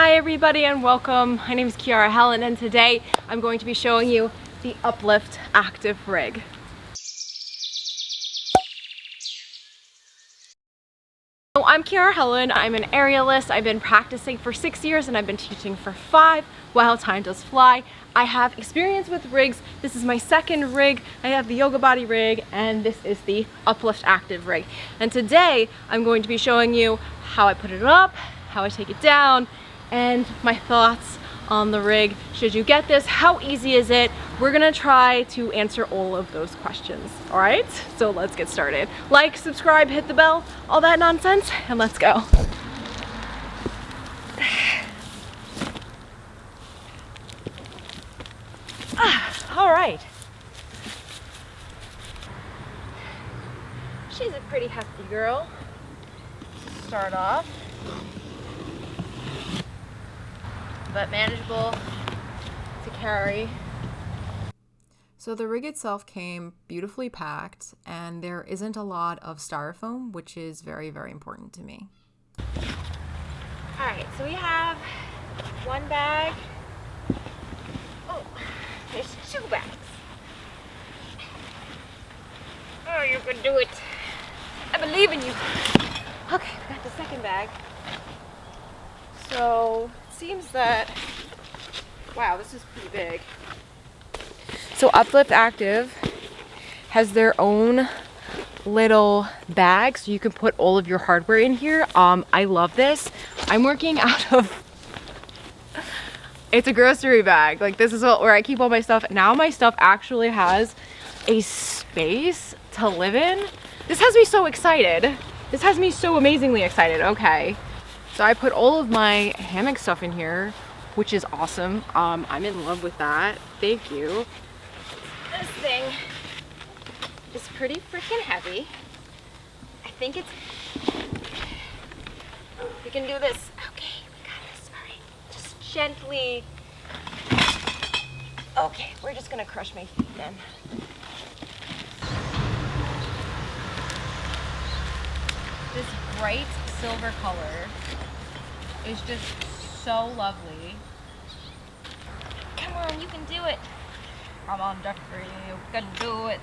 Hi everybody and welcome. My name is Kiara Helen and today I'm going to be showing you the Uplift active rig. So I'm Kiara Helen, I'm an aerialist. I've been practicing for 6 years and I've been teaching for 5. Wow, time does fly. I have experience with rigs. This is my second rig. I have the yoga body rig and this is the Uplift active rig. And today I'm going to be showing you how I put it up, how I take it down, and my thoughts on the rig. Should you get this? How easy is it? We're gonna try to answer all of those questions. All right, so let's get started. Like, subscribe, hit the bell, all that nonsense, and let's go. All right. She's a pretty hefty girl. Start off. But manageable to carry. So the rig itself came beautifully packed and there isn't a lot of styrofoam, which is very, very important to me. All right, so we have one bag. Oh, there's 2 bags. Oh, you can do it. I believe in you. Okay, we got the second bag. So it seems that, wow, this is pretty big. So Uplift Active has their own little bag, so you can put all of your hardware in here. I love this. I'm working out of, it's a grocery bag. Like this is where I keep all my stuff. Now my stuff actually has a space to live in. This has me so excited. This has me so amazingly excited. Okay. So I put all of my hammock stuff in here, which is awesome. I'm in love with that. Thank you. This thing is pretty freaking heavy. I think it's, we can do this. Okay, we got this. All right, just gently. Okay, we're just gonna crush my feet then. This bright silver color is just so lovely. Come on, you can do it. Come on, Jeffrey, you can do it.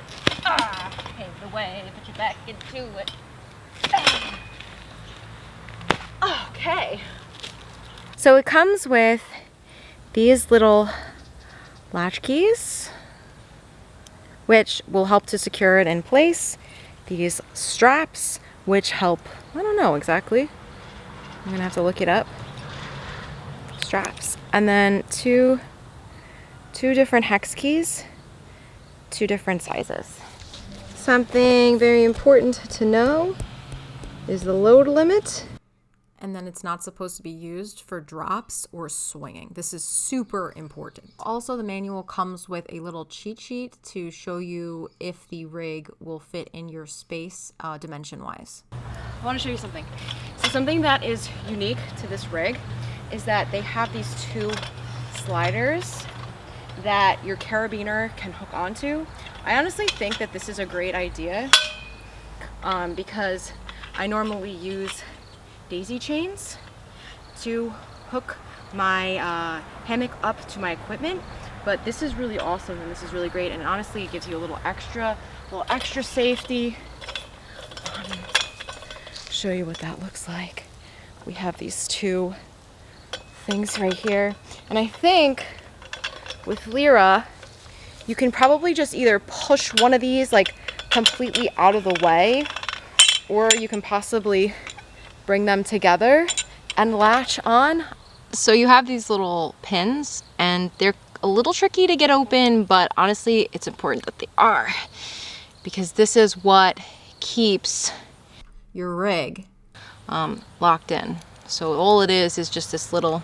Pave the way, put you back into it. Okay. So it comes with these little latch keys, which will help to secure it in place. These straps, which help, I don't know exactly. I'm gonna have to look it up. Straps. And then two different hex keys, 2 different sizes. Something very important to know is the load limit. And then it's not supposed to be used for drops or swinging. This is super important. Also, the manual comes with a little cheat sheet to show you if the rig will fit in your space dimension-wise. I want to show you something. So something that is unique to this rig is that they have these 2 sliders that your carabiner can hook onto. I honestly think that this is a great idea because I normally use daisy chains to hook my hammock up to my equipment, but this is really awesome and this is really great, and honestly it gives you a little extra safety. Show you what that looks like. We have these 2 things right here, and I think with Lyra you can probably just either push one of these like completely out of the way, or you can possibly bring them together and latch on. So you have these little pins and they're a little tricky to get open, but honestly it's important that they are, because this is what keeps your rig locked in. So all it is just this little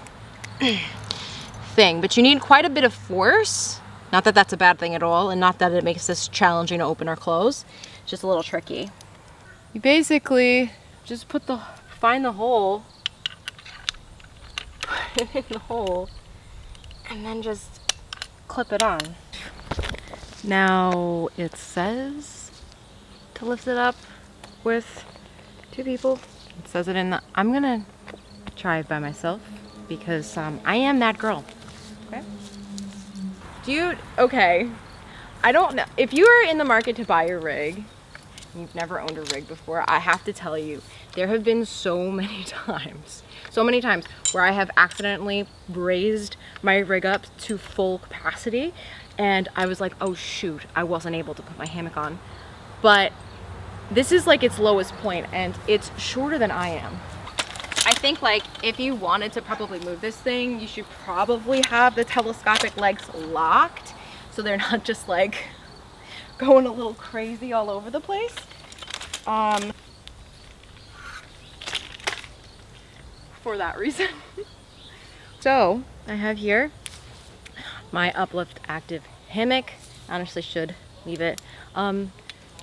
thing, but you need quite a bit of force. Not that that's a bad thing at all, and not that it makes this challenging to open or close. It's just a little tricky. You basically just find the hole, put it in the hole, and then just clip it on. Now it says to lift it up with 2 people. It says it in the, I'm gonna try it by myself. because I am that girl. Okay. Dude, okay. I don't know. If you are in the market to buy a rig, and you've never owned a rig before, I have to tell you, there have been so many times where I have accidentally raised my rig up to full capacity and I was like, oh shoot, I wasn't able to put my hammock on. But this is like its lowest point and it's shorter than I am. I think like if you wanted to probably move this thing, you should probably have the telescopic legs locked so they're not just like going a little crazy all over the place. For that reason. So I have here my Uplift active hammock. I honestly should leave it.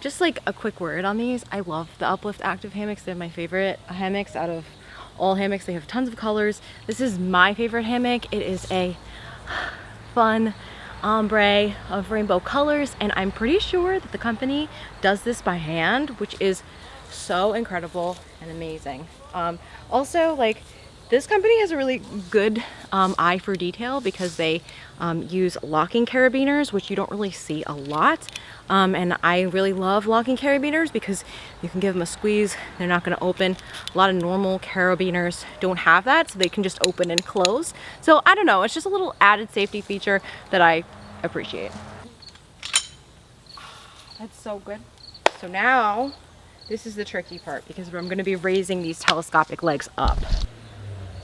Just like a quick word on these. I love the Uplift active hammocks. They're my favorite hammocks out of all hammocks. They have tons of colors. This is my favorite hammock. It is a fun ombre of rainbow colors, and I'm pretty sure that the company does this by hand, which is so incredible and amazing. Also, like, this company has a really good eye for detail because they use locking carabiners, which you don't really see a lot. And I really love locking carabiners because you can give them a squeeze, they're not going to open. A lot of normal carabiners don't have that, so they can just open and close. So I don't know, it's just a little added safety feature that I appreciate. That's so good. So now, this is the tricky part because I'm going to be raising these telescopic legs up.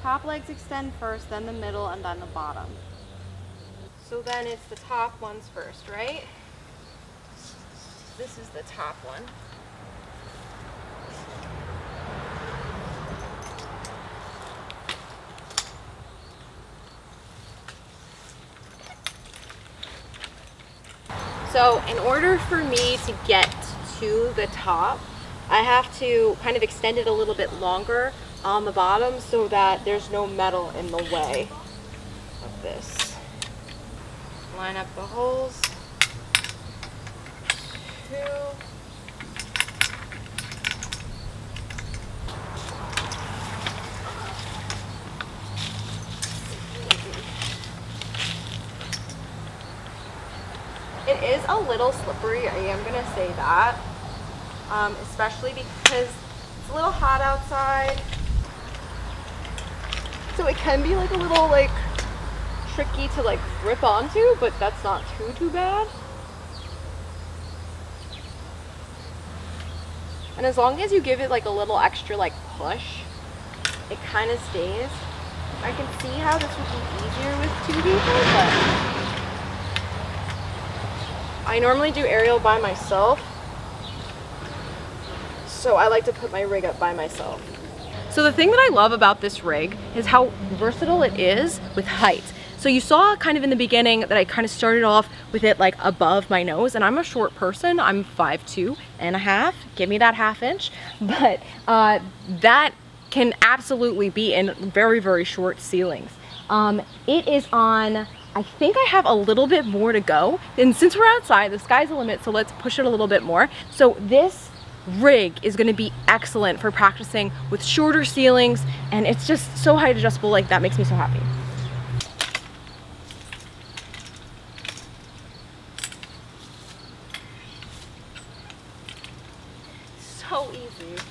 Top legs extend first, then the middle, and then the bottom. So then it's the top ones first, right? This is the top one. So in order for me to get to the top, I have to kind of extend it a little bit longer on the bottom so that there's no metal in the way of this. Line up the holes. 2. It is a little slippery, I am gonna say that, especially because it's a little hot outside. So it can be like a little like tricky to like grip onto, but that's not too bad. And as long as you give it like a little extra like push, it kind of stays. I can see how this would be easier with 2 people, but I normally do aerial by myself, so I like to put my rig up by myself. So the thing that I love about this rig is how versatile it is with height. So you saw kind of in the beginning that I kind of started off with it like above my nose, and I'm a short person. I'm 5'2.5". Give me that ½ inch. But that can absolutely be in very short ceilings. It is on, I think I have a little bit more to go. And since we're outside, the sky's the limit, so let's push it a little bit more. So this rig is going to be excellent for practicing with shorter ceilings, and it's just so height adjustable. Like, that makes me so happy. So easy.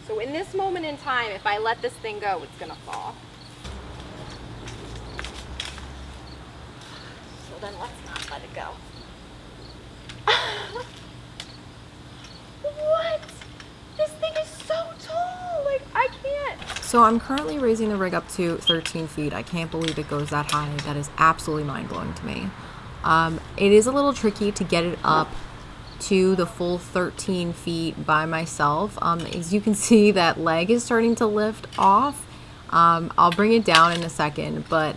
So in this moment in time, if I let this thing go, it's gonna fall. So then let's not let it go. What? This thing is so tall, like I can't. So I'm currently raising the rig up to 13 feet. I can't believe it goes that high. That is absolutely mind-blowing to me. It is a little tricky to get it up to the full 13 feet by myself. As you can see, that leg is starting to lift off. I'll bring it down in a second, but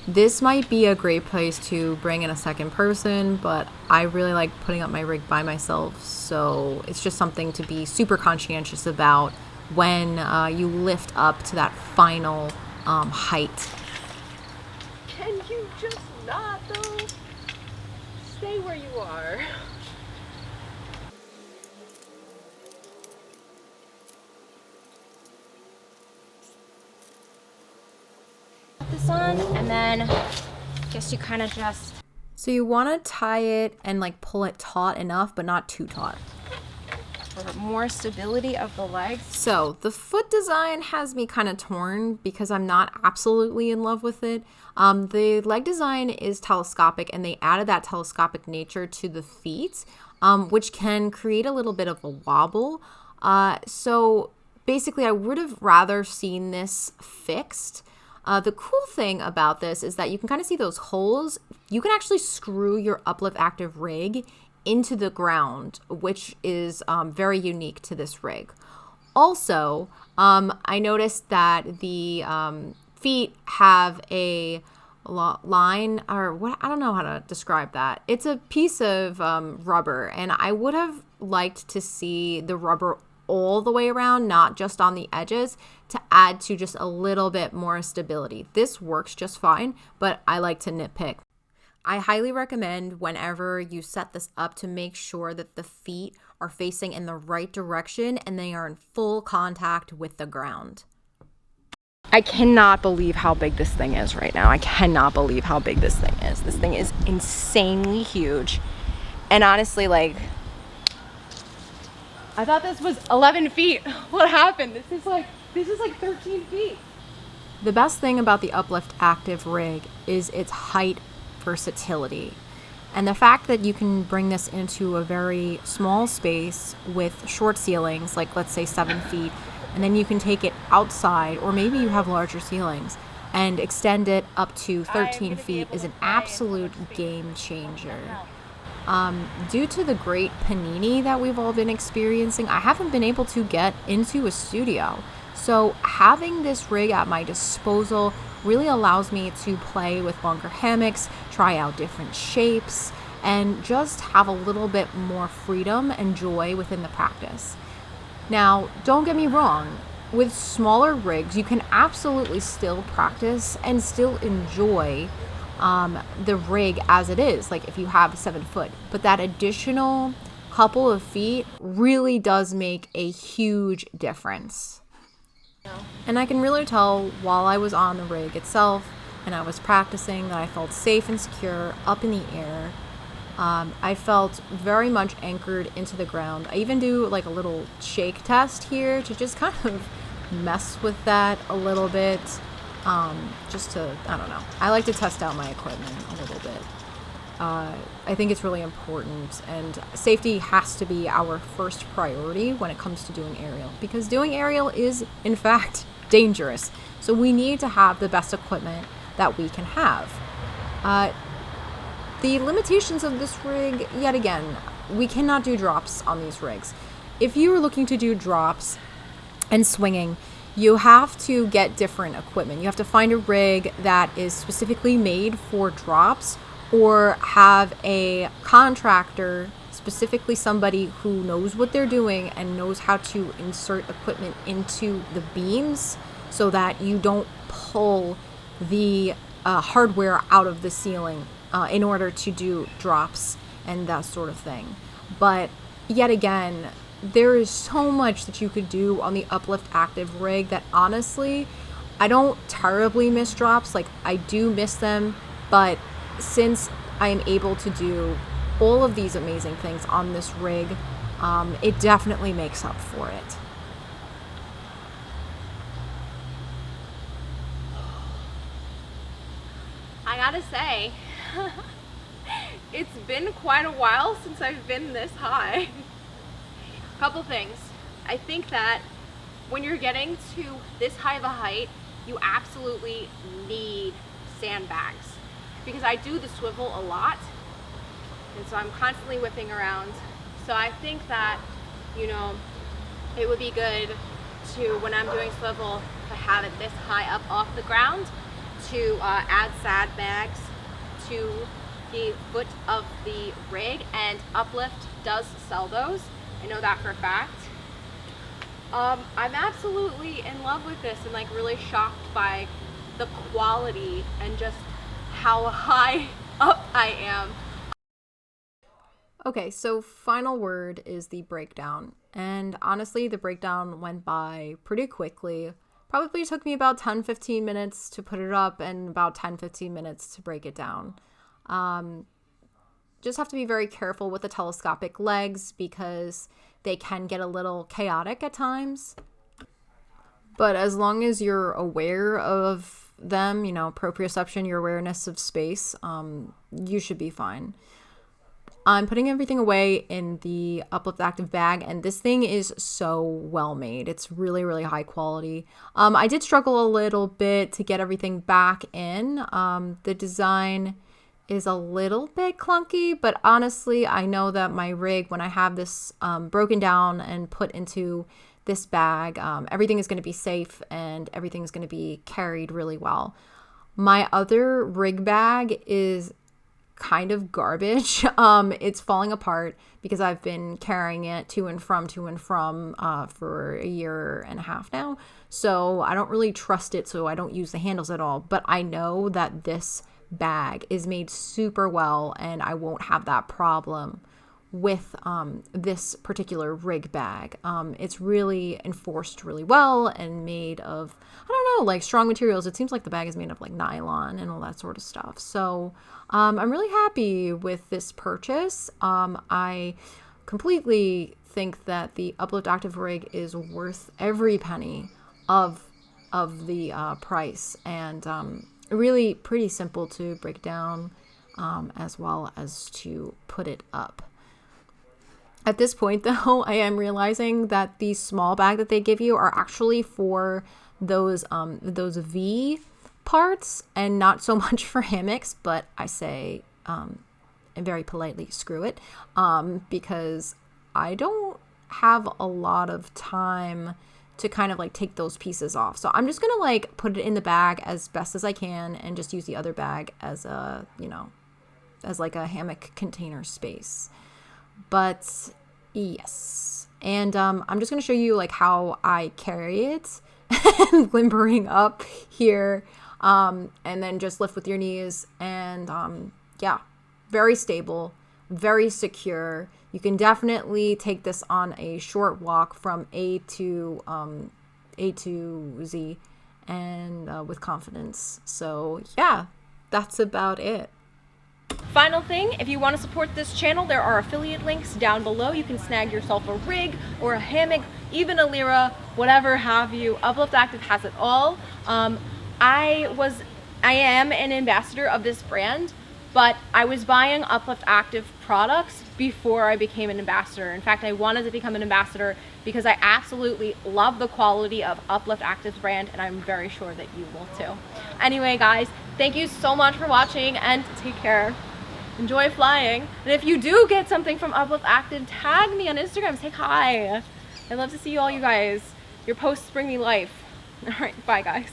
this might be a great place to bring in a second person, but I really like putting up my rig by myself, so it's just something to be super conscientious about when you lift up to that final height. Can you just not though? Stay where you are. this on, and then I guess you kind of just... So you want to tie it and like pull it taut enough, but not too taut. For more stability of the legs. So the foot design has me kind of torn because I'm not absolutely in love with it. The leg design is telescopic, and they added that telescopic nature to the feet, which can create a little bit of a wobble. So basically, I would have rather seen this fixed. The cool thing about this is that you can kind of see those holes. You can actually screw your Uplift Active rig into the ground, which is very unique to this rig. Also, I noticed that the feet have a line, or what, I don't know how to describe that. It's a piece of rubber, and I would have liked to see the rubber all the way around, not just on the edges, to add to just a little bit more stability. This works just fine, but I like to nitpick. I highly recommend whenever you set this up to make sure that the feet are facing in the right direction and they are in full contact with the ground. I cannot believe how big this thing is right now. I cannot believe how big this thing is. This thing is insanely huge. And honestly, like, I thought this was 11 feet. What happened? This is like 13 feet. The best thing about the Uplift Active rig is its height versatility, and the fact that you can bring this into a very small space with short ceilings, like let's say 7 feet, and then you can take it outside, or maybe you have larger ceilings and extend it up to 13 feet is an absolute game changer. Due to the great panini that we've all been experiencing, I haven't been able to get into a studio. So having this rig at my disposal really allows me to play with longer hammocks, try out different shapes, and just have a little bit more freedom and joy within the practice. Now, don't get me wrong, with smaller rigs, you can absolutely still practice and still enjoy the rig as it is, like if you have 7 foot. But that additional couple of feet really does make a huge difference. And I can really tell while I was on the rig itself and I was practicing that I felt safe and secure up in the air. I felt very much anchored into the ground. I even do like a little shake test here to just kind of mess with that a little bit. Just to, I don't know. I like to test out my equipment a little bit. I think it's really important, and safety has to be our first priority when it comes to doing aerial, because doing aerial is in fact dangerous. So we need to have the best equipment that we can have. The limitations of this rig, yet again, we cannot do drops on these rigs. If you are looking to do drops and swinging, you have to get different equipment. You have to find a rig that is specifically made for drops, or have a contractor, specifically somebody who knows what they're doing and knows how to insert equipment into the beams so that you don't pull the hardware out of the ceiling in order to do drops and that sort of thing. But yet again, there is so much that you could do on the Uplift Active rig that honestly, I don't terribly miss drops. Like, I do miss them, but since I am able to do all of these amazing things on this rig, it definitely makes up for it. I gotta say, it's been quite a while since I've been this high. Couple things. I think that when you're getting to this high of a height, you absolutely need sandbags, because I do the swivel a lot, and so I'm constantly whipping around. So I think that, you know, it would be good to, when I'm doing swivel, to have it this high up off the ground, to add sandbags to the foot of the rig, and Uplift does sell those. I know that for a fact. I'm absolutely in love with this, and like really shocked by the quality and just how high up I am. Okay, so final word is the breakdown. And honestly, the breakdown went by pretty quickly. Probably took me about 10-15 minutes to put it up and about 10-15 minutes to break it down. Just have to be very careful with the telescopic legs because they can get a little chaotic at times. But as long as you're aware of them, you know, proprioception, your awareness of space, you should be fine. I'm putting everything away in the Uplift Active bag, and this thing is so well made. It's really, really high quality. I did struggle a little bit to get everything back in. The design is a little bit clunky, but honestly, I know that my rig, when I have this broken down and put into this bag, everything is going to be safe and everything is going to be carried really well. My other rig bag is kind of garbage. It's falling apart because I've been carrying it to and from for a year and a half now. So I don't really trust it, so I don't use the handles at all. But I know that this bag is made super well and I won't have that problem with this particular rig bag. It's really enforced really well and made of, I don't know, like strong materials. It seems like the bag is made of like nylon and all that sort of stuff. So I'm really happy with this purchase. I completely think that the Uplift Active rig is worth every penny of the price, and really pretty simple to break down as well as to put it up. At this point, though, I am realizing that the small bag that they give you are actually for those V parts and not so much for hammocks. But I say, and very politely, screw it, because I don't have a lot of time to kind of like take those pieces off. So I'm just gonna like put it in the bag as best as I can and just use the other bag as a, you know, as like a hammock container space. But yes, and I'm just going to show you like how I carry it and limbering up here, and then just lift with your knees, and yeah, very stable, very secure. You can definitely take this on a short walk from A to Z and with confidence. So yeah, that's about it. Final thing, if you want to support this channel, there are affiliate links down below. You can snag yourself a rig or a hammock, even a Lyra, whatever have you. Uplift Active has it all. I am an ambassador of this brand, but I was buying Uplift Active products before I became an ambassador. In fact, I wanted to become an ambassador because I absolutely love the quality of Uplift Active's brand, and I'm very sure that you will too. Anyway, guys, thank you so much for watching, and take care. Enjoy flying. And if you do get something from Uplift Active, tag me on Instagram, say hi. I'd love to see all you guys. Your posts bring me life. All right, bye guys.